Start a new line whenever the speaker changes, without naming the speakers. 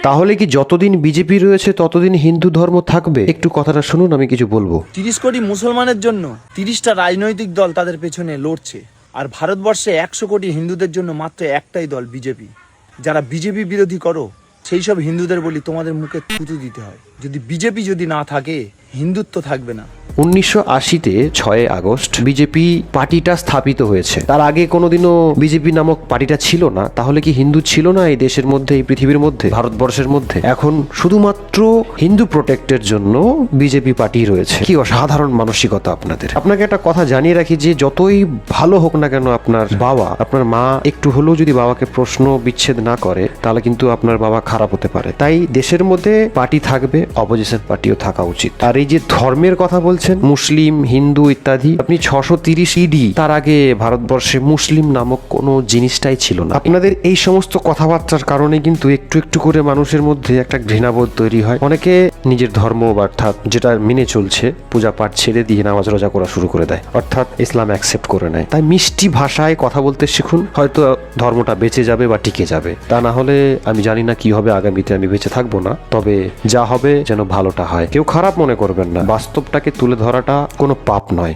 তাহলে কি যতদিন বিজেপি রয়েছে ততদিন হিন্দু ধর্ম থাকবে? একটু কথাটা শুনুন, আমি কিছু বলবো।
30 কোটি মুসলমানের জন্য 30টা রাজনৈতিক দল তাদের পেছনে লড়ছে, আর ভারতবর্ষে 100 কোটি হিন্দুদের জন্য মাত্র একটাই দল, বিজেপি। যারা বিজেপি বিরোধী করো, সেই সব হিন্দুদের বলি তোমাদের মুখে থুতু দিতে হয়। যদি বিজেপি যদি না থাকে, হিন্দুত্ব থাকবে না।
1980-তে 6 আগস্ট বিজেপি পার্টিটা স্থাপিত হয়েছে। তার আগে কোনোদিনও বিজেপি নামক পার্টিটা ছিল না। তাহলে কি হিন্দু ছিল না এই দেশের মধ্যে, এই পৃথিবীর মধ্যে, ভারতবর্ষের মধ্যে? এখন শুধুমাত্র হিন্দু প্রোটেক্টের জন্য বিজেপি পার্টি রয়েছে। কি অসাধারণ মানসিকতা আপনাদের! আপনাকে একটা কথা জানিয়ে রাখি যে যতই ভালো হোক না কেন আপনার বাবা, আপনার মা একটু হলেও যদি বাবাকে প্রশ্ন বিচ্ছেদ না করে, তাহলে কিন্তু আপনার বাবা খারাপ হতে পারে। তাই দেশের মধ্যে পার্টি থাকবে, অপোজিশন পার্টিও থাকা উচিত। আর এই যে ধর্মের কথা বলছেন, মুসলিম, হিন্দু ইত্যাদি, আপনি 630 ইডি তার আগে ভারতবর্ষে মুসলিম নামক কোনো জিনিসটাই ছিল না। আপনাদের এই সমস্ত কথাবার্তার কারণে কিন্তু একটু একটু করে মানুষের মধ্যে একটা ঘৃণাবোধ তৈরি হয়। অনেকে নিজের ধর্ম অর্থাৎ যেটা মেনে চলছে, পূজা পাঠ ছেড়ে দিয়ে নামাজ রোজা করা শুরু করে দেয়, অর্থাৎ ইসলাম অ্যাকসেপ্ট করে নেয়। তাই মিষ্টি ভাষায় কথা বলতে শিখুন, হয়তো ধর্মটা বেঁচে যাবে বা টিকে যাবে। তা না হলে আমি জানি না কি হবে আগামীতে, আমি বেঁচে থাকবো না। তবে যা হবে যেন ভালোটা হয়। কেউ খারাপ মনে করবেন না, বাস্তবটাকে তুলে ধরাটা কোনো পাপ নয়।